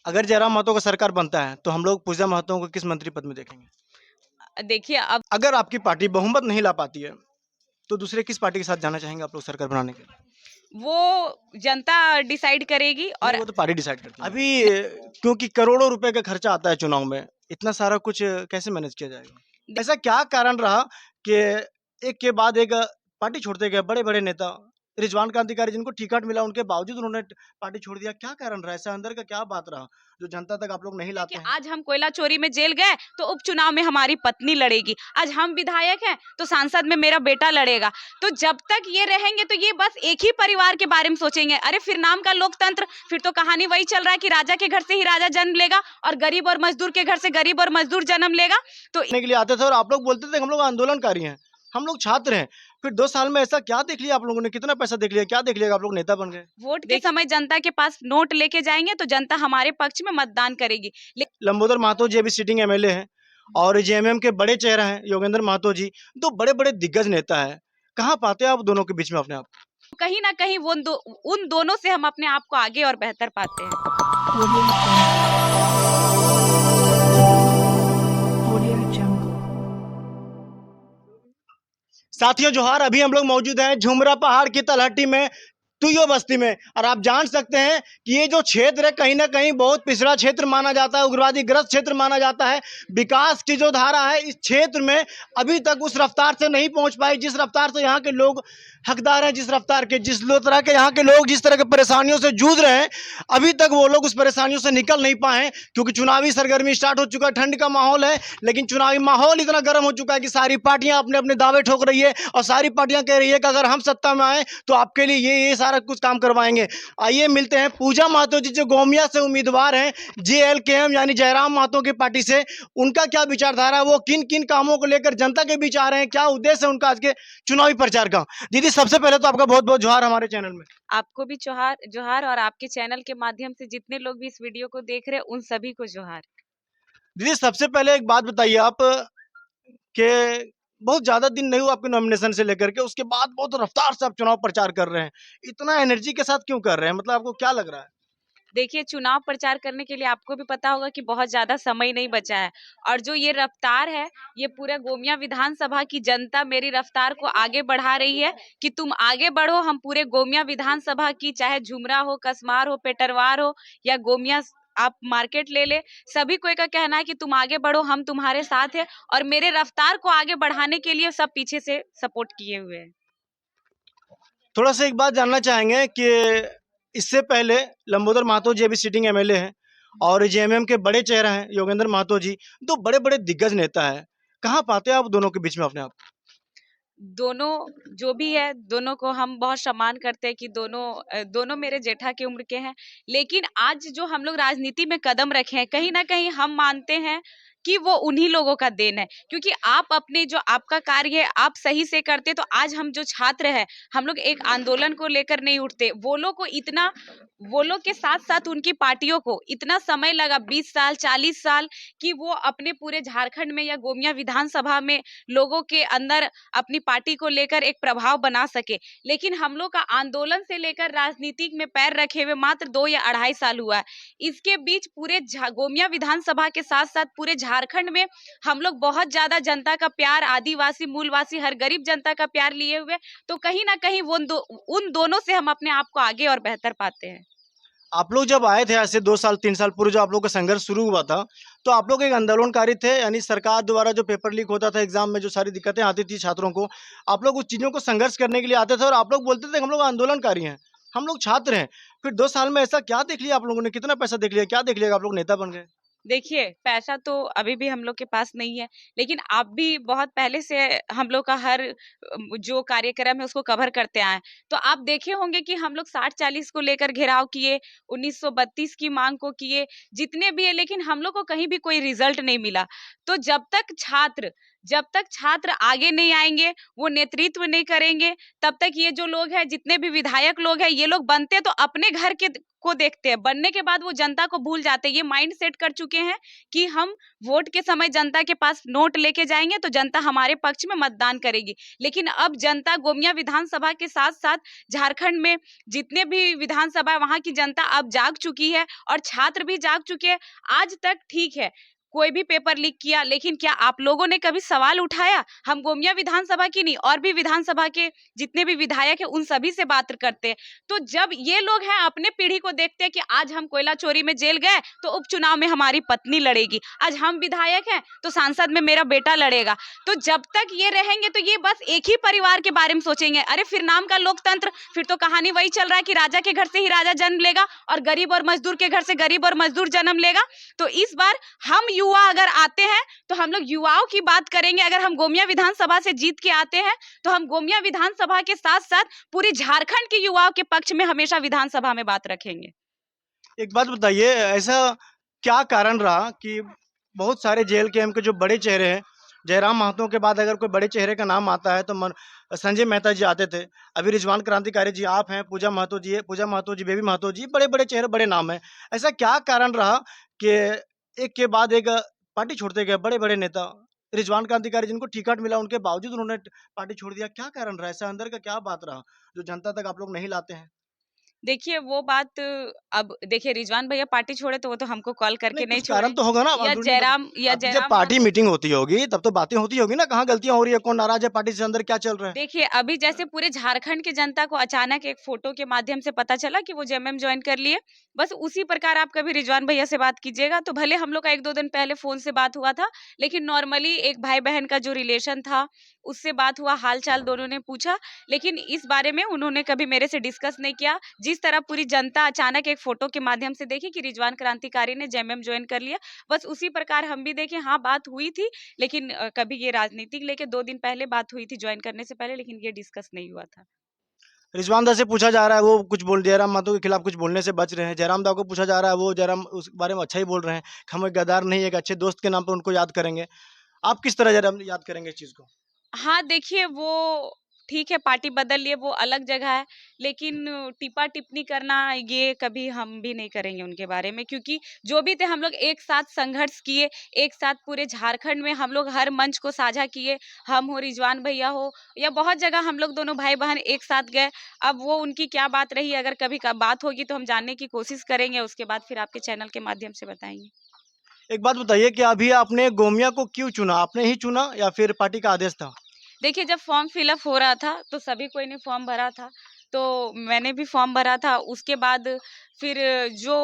अगर जयराम महतो का सरकार बनता है तो हम लोग पूजा महतो को किस मंत्री पद में देखेंगे? देखिए अब अगर आपकी पार्टी बहुमत नहीं ला पाती है तो दूसरे किस पार्टी के साथ जाना चाहेंगे आप लोग सरकार बनाने के लिए? वो जनता डिसाइड करेगी। नहीं, और वो तो पार्टी डिसाइड करती है अभी। क्योंकि करोड़ों रुपए का खर्चा आता है चुनाव में, इतना सारा कुछ कैसे मैनेज किया जाएगा? ऐसा क्या कारण रहा कि एक के बाद एक पार्टी छोड़ते गए बड़े बड़े नेता? रिजवान क्रांतिकारी जिनको टिकट मिला उनके बावजूद उन्होंने पार्टी छोड़ दिया, क्या कारण रहा? ऐसा अंदर का क्या बात रहा जो जनता तक आप लोग नहीं लाते देखिए, हैं? आज हम कोयला चोरी में जेल गए तो उपचुनाव में हमारी पत्नी लड़ेगी। आज हम विधायक हैं तो सांसद में मेरा बेटा लड़ेगा। तो जब तक ये रहेंगे तो ये बस एक ही परिवार के बारे में सोचेंगे। अरे फिर नाम का लोकतंत्र, फिर तो कहानी वही चल रहा है कि राजा के घर से ही राजा जन्म लेगा और गरीब और मजदूर के घर से गरीब और मजदूर जन्म लेगा। तो करने के लिए आते थे और आप लोग बोलते थे हम लोग आंदोलनकारी हैं, हम लोग छात्र हैं। फिर 2 साल में ऐसा क्या देख लिया आप लोगों ने? कितना पैसा देख लिया? क्या देख लिया? आप लोग नेता बन गए। वोट के समय जनता के पास नोट लेके जाएंगे तो जनता हमारे पक्ष में मतदान करेगी। लंबोदर महतो जी अभी सिटिंग एमएलए हैं और जेएमएम के बड़े चेहरा हैं योगेंद्र महतो जी, दो बड़े बड़े दिग्गज नेता है। कहाँ पाते हैं आप दोनों के बीच में अपने आप? कहीं ना कहीं उन दोनों से हम अपने आप को आगे और बेहतर पाते हैं। साथियों जोहार, अभी हम लोग मौजूद हैं झुमरा पहाड़ की तलहटी में, तुयो बस्ती में। और आप जान सकते हैं कि ये जो क्षेत्र है कहीं ना कहीं बहुत पिछड़ा क्षेत्र माना जाता है, उग्रवादी ग्रस्त क्षेत्र माना जाता है। विकास की जो धारा है इस क्षेत्र में अभी तक उस रफ्तार से नहीं पहुंच पाई जिस रफ्तार से यहाँ के लोग हकदार हैं, जिस रफ्तार के तरह के यहाँ के लोग जिस तरह के परेशानियों से जूझ रहे हैं, अभी तक वो लोग उस परेशानियों से निकल नहीं पाए हैं। क्योंकि चुनावी सरगर्मी स्टार्ट हो चुका है, ठंड का माहौल है, लेकिन चुनावी माहौल इतना गर्म हो चुका है कि सारी पार्टियां अपने अपने दावे ठोक रही है और सारी पार्टियां कह रही है कि अगर हम सत्ता में आए तो आपके लिए ये सारा कुछ काम करवाएंगे। आइए मिलते हैं पूजा महतो जी जो गोमिया से उम्मीदवार हैं JLKM यानी जयराम महतो की पार्टी से। उनका क्या विचारधारा है, वो किन किन कामों को लेकर जनता के बीच आ रहे हैं, क्या उद्देश्य है उनका आज के चुनावी प्रचार का? दीदी सबसे पहले तो आपका बहुत बहुत जोहार हमारे चैनल में। आपको भी जोहार जोहार, और आपके चैनल के माध्यम से जितने लोग भी इस वीडियो को देख रहे हैं उन सभी को जोहार। दीदी सबसे पहले एक बात बताइए आप कि बहुत ज्यादा दिन नहीं हुआ आपके नॉमिनेशन से लेकर के, उसके बाद बहुत रफ्तार से आप चुनाव प्रचार कर रहे हैं, इतना एनर्जी के साथ क्यों कर रहे हैं? मतलब आपको क्या लग रहा है? देखिए, चुनाव प्रचार करने के लिए आपको भी पता होगा कि बहुत ज्यादा समय नहीं बचा है। और जो ये रफ्तार है, ये पूरा गोमिया विधानसभा की जनता मेरी रफ्तार को आगे बढ़ा रही है कि तुम आगे बढ़ो। हम पूरे गोमिया विधानसभा की, चाहे झुमरा हो, कसमार हो, पेटरवार हो या गोमिया आप मार्केट ले ले, सभी कोई का कहना है कि तुम आगे बढ़ो, हम तुम्हारे साथ है। और मेरे रफ्तार को आगे बढ़ाने के लिए सब पीछे से सपोर्ट किए हुए हैं। थोड़ा सा एक बात जानना चाहेंगे कि इससे पहले लंबोदर महतो जी अभी सिटिंग एमएलए हैं और जेएमएम के बड़े चेहरा हैं योगेंद्र महतो जी, दो बड़े बड़े दिग्गज नेता है। कहाँ पाते हैं आप दोनों के बीच में अपने आप? दोनों जो भी है, दोनों को हम बहुत सम्मान करते हैं कि दोनों मेरे जेठा की उम्र के हैं। लेकिन आज जो हम लोग राजनीति में कदम रखे हैं, कहीं ना कहीं हम मानते हैं कि वो उन्हीं लोगों का देन है। क्योंकि आप अपने जो आपका कार्य है आप सही से करते तो आज हम जो छात्र हैं, हम लोग एक आंदोलन को लेकर नहीं उठते। वो लोग के साथ साथ उनकी पार्टियों को इतना समय लगा, 20 साल 40 साल, कि वो अपने पूरे झारखंड में या गोमिया विधानसभा में लोगों के अंदर अपनी पार्टी को लेकर एक प्रभाव बना सके। लेकिन हम लोग का आंदोलन से लेकर राजनीति में पैर रखे हुए मात्र 2 या 2.5 साल हुआ है। इसके बीच पूरे गोमिया विधानसभा के साथ साथ पूरे झारखंड में हम लोग बहुत ज्यादा जनता का प्यार, आदिवासी, मूलवासी, हर गरीब जनता का प्यार लिए हुए। तो कहीं ना कहीं उन दोनों से हम अपने आप को आगे और बेहतर पाते हैं। आप लोग जब आए थे ऐसे 2 साल 3 साल पूर्व जो आप लोग का संघर्ष शुरू हुआ था, तो आप लोग एक आंदोलनकारी थे, यानी सरकार द्वारा जो पेपर लीक होता था एग्जाम में, जो सारी दिक्कतें आती थी छात्रों को, आप लोग उस चीज़ों को संघर्ष करने के लिए आते थे और आप लोग बोलते थे हम लोग आंदोलनकारी हैं, हम लोग छात्र हैं। फिर 2 साल में ऐसा क्या देख लिया आप लोगों ने? कितना पैसा देख लिया? क्या देख लिया? आप लोग नेता बन गए। देखिए, पैसा तो अभी भी हम लोग के पास नहीं है, लेकिन आप भी बहुत पहले से हम लोग का हर जो कार्यक्रम है उसको कवर करते आए हैं। तो आप देखे होंगे कि हम लोग 60-40 को लेकर घेराव किए, 1932 की मांग को किए, जितने भी है, लेकिन हम लोग को कहीं भी कोई रिजल्ट नहीं मिला। तो जब तक छात्र आगे नहीं आएंगे, वो नेतृत्व नहीं करेंगे, तब तक ये जो लोग हैं, जितने भी विधायक लोग हैं, ये लोग बनते तो अपने घर के को देखते हैं, बनने के बाद वो जनता को भूल जाते हैं। ये माइंड सेट कर चुके हैं कि हम वोट के समय जनता के पास नोट लेके जाएंगे तो जनता हमारे पक्ष में मतदान करेगी। लेकिन अब जनता गोमिया विधानसभा के साथ साथ झारखंड में जितने भी विधानसभा है, वहां की जनता अब जाग चुकी है और छात्र भी जाग चुके हैं। आज तक ठीक है, कोई भी पेपर लीक किया, लेकिन क्या आप लोगों ने कभी सवाल उठाया? हम गोमिया विधानसभा की नहीं, और भी विधानसभा के जितने भी विधायक हैं उन सभी से बात करते हैं। तो जब ये लोग हैं अपने पीढ़ी को देखते हैं कि आज हम कोयला चोरी में जेल गए तो उपचुनाव में हमारी पत्नी लड़ेगी, आज हम विधायक हैं तो सांसद में मेरा बेटा लड़ेगा। तो जब तक ये रहेंगे तो ये बस एक ही परिवार के बारे में सोचेंगे। अरे फिर नाम का लोकतंत्र, फिर तो कहानी वही चल रहा है कि राजा के घर से ही राजा जन्म लेगा और गरीब और मजदूर के घर से गरीब और मजदूर जन्म लेगा। तो इस बार हम युवा अगर आते हैं तो हम लोग युवाओं की बात करेंगे। अगर हम गोमिया विधानसभा से जीत के आते हैं तो हम गोमिया विधानसभा के साथ साथ पूरी झारखंड के युवाओं के पक्ष में हमेशा विधानसभा में बात रखेंगे। एक बात बताइए, ऐसा क्या कारण रहा कि बहुत सारे जेल के के जो बड़े चेहरे हैं, जयराम महतो के बाद अगर कोई बड़े चेहरे का नाम आता है तो संजय मेहता जी आते थे, अभी रिजवान क्रांतिकारी जी आप हैं, पूजा महतो जी है, पूजा महतो जी, बेबी महतो जी, बड़े बड़े चेहरे, बड़े नाम हैं। ऐसा क्या कारण रहा कि एक के बाद एक पार्टी छोड़ते गए बड़े बड़े नेता? रिजवान क्रांतिकारी जिनको टिकट मिला उनके बावजूद उन्होंने पार्टी छोड़ दिया, क्या कारण रहा? ऐसा अंदर का क्या बात रहा जो जनता तक आप लोग नहीं लाते हैं? देखिए वो बात, अब देखिए रिजवान भैया पार्टी छोड़े तो वो तो हमको कॉल करके नहीं कुछ छोड़े, कारण तो होगा ना, आप या ढूंढिए मतलब। आपकी जब जयराम पार्टी मीटिंग होती होगी तब तो बातें होती होगी ना, कहाँ गलतियां हो रही है, कौन नाराज है पार्टी से, अंदर क्या चल रहा है? देखिए अभी जैसे पूरे झारखंड की जनता को अचानक एक फोटो के माध्यम से पता चला कि वो जेएमएम ज्वाइन कर लिए, बस उसी प्रकार आप कभी रिजवान भैया से बात कीजिएगा तो भले हम लोग का 1-2 दिन पहले फोन से बात हुआ था, लेकिन नॉर्मली एक भाई बहन का जो रिलेशन था उससे बात हुआ, हाल चाल दोनों ने पूछा, लेकिन इस बारे में उन्होंने कभी मेरे से डिस्कस नहीं किया। जिस तरह पूरी जनता अचानक एक फोटो के माध्यम से देखी कि रिजवान क्रांतिकारी ने जेएमएम ज्वाइन कर लिया, बस उसी प्रकार हम भी देखें, हाँ बात हुई थी, लेकिन कभी ये राजनीतिक लेके 2 दिन पहले बात हुई थी ज्वाइन करने से पहले, लेकिन ये डिस्कस नहीं हुआ था। रिजवान दा से पूछा जा रहा है वो कुछ बोल, जयराम महतो के खिलाफ कुछ बोलने से बच रहे हैं। जयराम दा को पूछा जा रहा है, वो जयराम उस बारे में अच्छा ही बोल रहे हैं, हम एक गद्दार नहीं, एक अच्छे दोस्त के नाम पर उनको याद करेंगे। आप किस तरह जयराम याद करेंगे इस चीज़ को? हाँ, देखिए वो ठीक है, पार्टी बदल लिए वो अलग जगह है, लेकिन टिप्पणी करना ये कभी हम भी नहीं करेंगे उनके बारे में, क्योंकि जो भी थे हम लोग एक साथ संघर्ष किए, एक साथ पूरे झारखंड में हम लोग हर मंच को साझा किए, हम हो, रिजवान भैया हो, या बहुत जगह हम लोग दोनों भाई बहन एक साथ गए। अब वो उनकी क्या बात रही, अगर कभी बात होगी तो हम जानने की कोशिश करेंगे, उसके बाद फिर आपके चैनल के माध्यम से बताएंगे। एक बात बताइए कि अभी आपने गोमिया को क्यों चुना? आपने ही चुना या फिर पार्टी का आदेश था? देखिए जब फॉर्म फिलअप हो रहा था तो सभी कोई ने फॉर्म भरा था, तो मैंने भी फॉर्म भरा था। उसके बाद फिर जो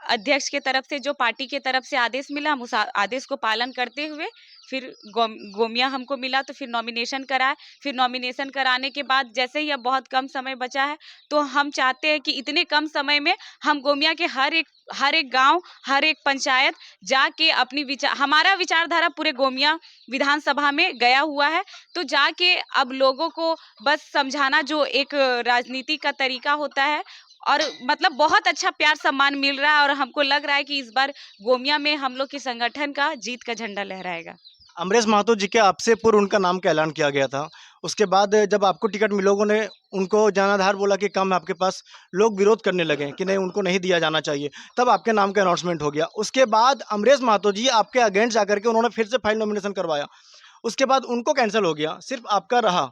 अध्यक्ष के तरफ से, जो पार्टी के तरफ से आदेश मिला, हम उस आदेश को पालन करते हुए फिर गोमिया हमको मिला, तो फिर नॉमिनेशन कराए। फिर नॉमिनेशन कराने के बाद जैसे ही अब बहुत कम समय बचा है, तो हम चाहते हैं कि इतने कम समय में हम गोमिया के हर एक गांव, हर एक पंचायत जाके अपनी हमारा विचारधारा पूरे गोमिया विधानसभा में गया हुआ है, तो जाके अब लोगों को बस समझाना जो एक राजनीति का तरीका होता है, और मतलब बहुत अच्छा प्यार सम्मान मिल रहा है, और हमको लग रहा है कि इस बार गोमिया में हम लोग के संगठन का जीत का झंडा लहराएगा। अमरेश महतो जी के आपसे पूर्व उनका नाम का ऐलान किया गया था, उसके बाद जब आपको टिकट मिला, लोगों ने उनको जनाधार बोला कि कम है आपके पास, लोग विरोध करने लगे कि नहीं उनको नहीं दिया जाना चाहिए, तब आपके नाम का अनाउंसमेंट हो गया। उसके बाद अमरेश महतो जी आपके अगेंस्ट जाकर के उन्होंने फिर से फाइल नॉमिनेशन करवाया, उसके बाद उनको कैंसिल हो गया, सिर्फ आपका रहा।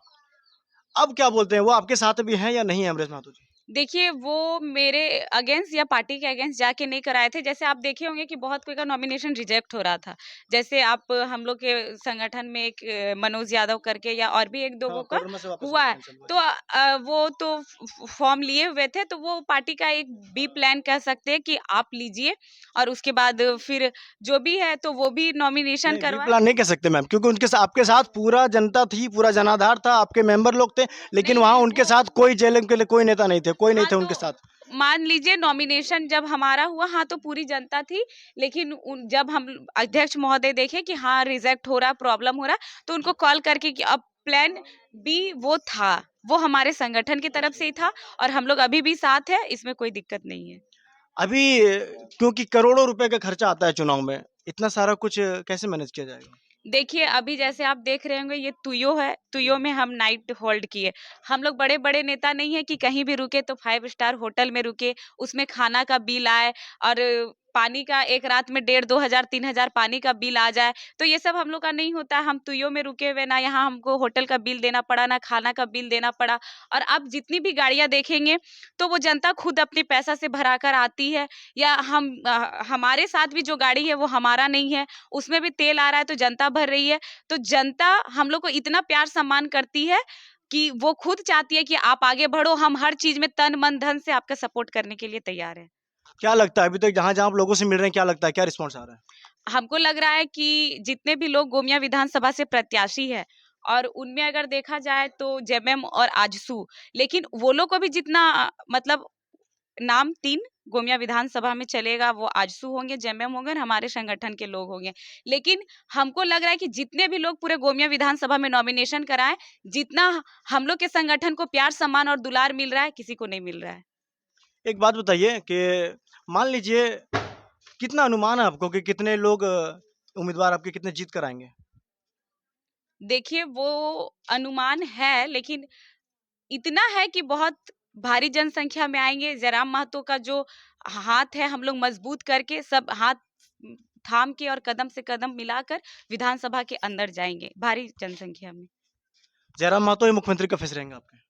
अब क्या बोलते हैं, वो आपके साथ भी हैं या नहीं है अमरेश महतो जी? देखिए वो मेरे अगेंस्ट या पार्टी के अगेंस्ट जाके नहीं कराए थे। जैसे आप देखे होंगे कि बहुत कोई का नॉमिनेशन रिजेक्ट हो रहा था, जैसे आप हम लोग के संगठन में एक मनोज यादव करके, या और भी एक दो हाँ, का कोरोना से वापस हुआ है, कैंसिल हुआ। तो वो तो फॉर्म लिए हुए थे, तो वो पार्टी का एक बी प्लान कह सकते हैं कि आप लीजिए, और उसके बाद फिर जो भी है तो वो भी नॉमिनेशन नहीं, बी करवा। प्लान नहीं कह सकते मैम, क्योंकि उनके साथ, आपके साथ पूरा जनता थी, पूरा जनाधार था, आपके मेंबर लोग थे, लेकिन नहीं वहाँ नहीं उनके वो, साथ कोई जेल के लिए कोई नेता नहीं थे, कोई नहीं हाँ थे तो उनके साथ। मान लीजिए नॉमिनेशन जब हमारा हुआ, हाँ तो पूरी जनता थी, लेकिन जब हम अध्यक्ष महोदय देखे कि हाँ रिजेक्ट हो रहा, प्रॉब्लम हो रहा, तो उनको कॉल करके कि अब प्लान बी वो था, वो हमारे संगठन की तरफ से ही था, और हम लोग अभी भी साथ है, इसमें कोई दिक्कत नहीं है। अभी क्योंकि करोड़ों रुपए का खर्चा आता है चुनाव में, इतना सारा कुछ कैसे मैनेज किया जाएगा? देखिए, अभी जैसे आप देख रहे होंगे ये तुयो है, तुयो में हम नाइट होल्ड किए। हम लोग बड़े-बड़े नेता नहीं है कि कहीं भी रुके तो 5 स्टार होटल में रुके, उसमें खाना का बिल आए और पानी का एक रात में 1,500, 2,000, 3,000 पानी का बिल आ जाए। तो ये सब हम लोग का नहीं होता है, हम तुयो में रुके हुए, ना यहाँ हमको होटल का बिल देना पड़ा, ना खाना का बिल देना पड़ा। और आप जितनी भी गाड़ियाँ देखेंगे, तो वो जनता खुद अपने पैसा से भरा कर आती है, या हमारे साथ भी जो गाड़ी है वो हमारा नहीं है, उसमें भी तेल आ रहा है तो जनता भर रही है। तो जनता हम लोग को इतना प्यार सम्मान करती है कि वो खुद चाहती है कि आप आगे बढ़ो, हम हर चीज में तन मन धन से आपका सपोर्ट करने के लिए तैयार है। क्या लगता है अभी तक जहाँ जहाँ आप लोगों से मिल रहे हैं, क्या लगता है, क्या रिस्पॉन्स आ रहा है? हमको लग रहा है कि जितने भी लोग गोमिया विधानसभा से प्रत्याशी है, और उनमें अगर देखा जाए तो जेएमएम और आजसू, लेकिन वो लोग को भी जितना मतलब नाम 3 गोमिया विधानसभा में चलेगा, वो आजसू होंगे, जेएमएम होंगे और हमारे संगठन के लोग होंगे। लेकिन हमको लग रहा है कि जितने भी लोग पूरे गोमिया विधानसभा में नॉमिनेशन कराएं, जितना हम लोग के संगठन को प्यार सम्मान और दुलार मिल रहा है, किसी को नहीं मिल रहा है। एक बात बताइए कि मान लीजिए कितना अनुमान है आपको कि कितने लोग उम्मीदवार आपके कितने जीत कर आएंगे? देखिए, वो अनुमान है, लेकिन इतना है कि बहुत भारी जनसंख्या में आएंगे। जयराम महतो का जो हाथ है, हम लोग मजबूत करके सब हाथ थाम के और कदम से कदम मिलाकर विधानसभा के अंदर जाएंगे भारी जनसंख्या में। जयराम महतो ही मुख्यमंत्री का फेस रहेंगे आपके?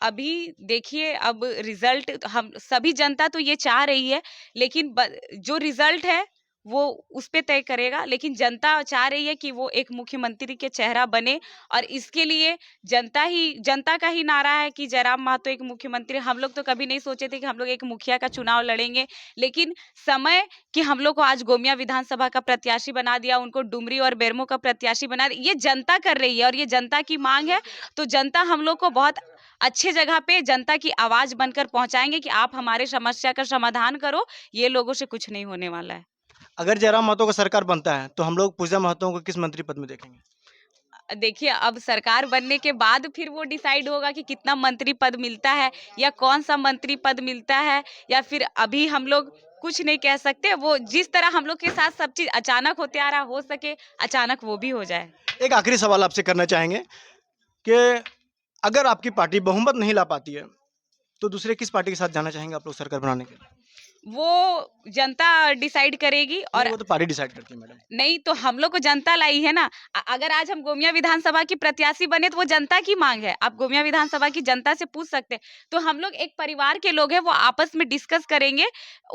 अभी देखिए, अब रिजल्ट हम सभी जनता तो ये चाह रही है, लेकिन जो रिजल्ट है वो उस पे तय करेगा। लेकिन जनता चाह रही है कि वो एक मुख्यमंत्री के चेहरा बने, और इसके लिए जनता का ही नारा है कि जयराम महतो एक मुख्यमंत्री। हम लोग तो कभी नहीं सोचे थे कि हम लोग एक मुखिया का चुनाव लड़ेंगे, लेकिन समय कि हम लोग को आज गोमिया विधानसभा का प्रत्याशी बना दिया, उनको डुमरी और बेरमो का प्रत्याशी बना दिया। ये जनता कर रही है और ये जनता की मांग है। तो जनता हम लोग को बहुत अच्छे जगह पे जनता की आवाज बनकर पहुंचाएंगे कि आप हमारे समस्या का समाधान करो, ये लोगों से कुछ नहीं होने वाला है। अगर जयराम महतो का सरकार बनता है तो हम लोग पूजा महतो को किस मंत्री पद में देखेंगे? देखिए, अब सरकार बनने के बाद फिर वो डिसाइड होगा कि कितना मंत्री पद मिलता है, या कौन सा मंत्री पद मिलता है, या फिर अभी हम लोग कुछ नहीं कह सकते। वो जिस तरह हम लोग के साथ सब चीज अचानक होते आ रहा, हो सके अचानक वो भी हो जाए। एक आखिरी सवाल आपसे करना चाहेंगे कि अगर आपकी पार्टी बहुमत नहीं ला पाती है तो दूसरे किस पार्टी के साथ जाना चाहेंगे आप लोग सरकार बनाने के लिए? वो जनता डिसाइड करेगी। और नहीं, वो तो पार्टी डिसाइड करती है मैडम। नहीं, तो हम लोग को जनता लाई है ना। अगर आज हम गोमिया विधानसभा की प्रत्याशी बने तो वो जनता की मांग है। आप गोमिया विधानसभा की जनता से पूछ सकते हैं। तो हम लोग एक परिवार के लोग हैं, वो आपस में डिस्कस करेंगे,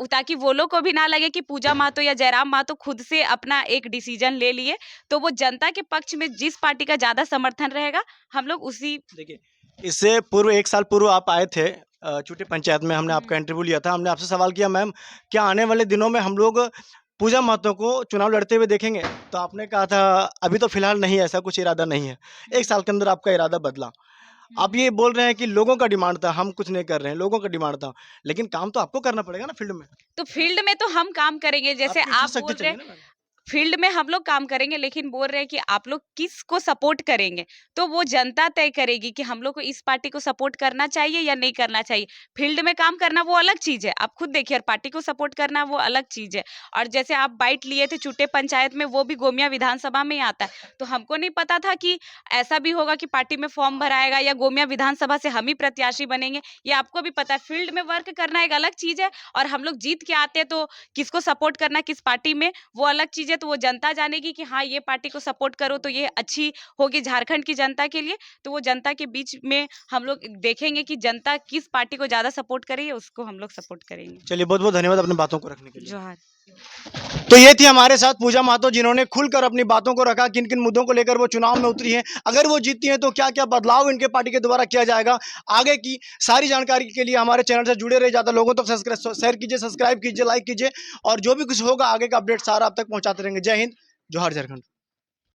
ताकि वो लोग को भी ना लगे कि पूजा महतो या जयराम महतो खुद से अपना एक डिसीजन ले लिए। तो वो जनता के पक्ष में जिस पार्टी का ज्यादा समर्थन रहेगा, हम लोग उसी। देखिए, इससे पूर्व 1 साल पूर्व आप आए थे चुटी पंचायत में, हमने आपका इंटरव्यू लिया था। हमने आपसे सवाल किया, मैम क्या आने वाले दिनों में हम लोग पूजा महतो को चुनाव लड़ते हुए देखेंगे? तो आपने कहा था अभी तो फिलहाल नहीं, ऐसा कुछ इरादा नहीं है। 1 साल के अंदर आपका इरादा बदला। आप ये बोल रहे हैं कि लोगों का डिमांड था, हम कुछ नहीं कर रहे हैं, लोगों का डिमांड था, लेकिन काम तो आपको करना पड़ेगा ना फील्ड में। तो फील्ड में तो हम काम करेंगे, जैसे आपकी आप इच्छा शक्ति बोल रहे चाहिए हैं। ना मैम। फील्ड में हम लोग काम करेंगे, लेकिन बोल रहे हैं कि आप लोग किसको सपोर्ट करेंगे, तो वो जनता तय करेगी कि हम लोग को इस पार्टी को सपोर्ट करना चाहिए या नहीं करना चाहिए। फील्ड में काम करना वो अलग चीज है, आप खुद देखिए, और पार्टी को सपोर्ट करना वो अलग चीज है। और जैसे आप बाइट लिए थे चुटे पंचायत में, वो भी गोमिया विधानसभा में ही आता है। तो हमको नहीं पता था कि ऐसा भी होगा कि पार्टी में फॉर्म भराएगा या गोमिया विधानसभा से हम ही प्रत्याशी बनेंगे। ये आपको भी पता है, फील्ड में वर्क करना एक अलग चीज है, और हम लोग जीत के आते हैं तो किसको सपोर्ट करना, किस पार्टी में, वो अलग चीज है। तो वो जनता जानेगी कि हाँ, ये पार्टी को सपोर्ट करो तो ये अच्छी होगी झारखंड की जनता के लिए। तो वो जनता के बीच में हम लोग देखेंगे कि जनता किस पार्टी को ज्यादा सपोर्ट करेगी, उसको हम लोग सपोर्ट करेंगे। चलिए, बहुत बहुत धन्यवाद अपनी बातों को रखने के लिए। जोहार। तो ये थी हमारे साथ पूजा महतो, जिन्होंने खुलकर अपनी बातों को रखा, किन किन मुद्दों को लेकर वो चुनाव में उतरी हैं, अगर वो जीतती हैं तो क्या क्या बदलाव इनके पार्टी के द्वारा किया जाएगा। आगे की सारी जानकारी के लिए हमारे चैनल से जुड़े रहे, ज़्यादा लोगों तक शेयर कीजिए, सब्सक्राइब कीजिए, लाइक कीजिए, और जो भी कुछ होगा आगे का अपडेट सारा आप तक पहुँचाते रहेंगे। जय हिंद, जोहार झारखंड।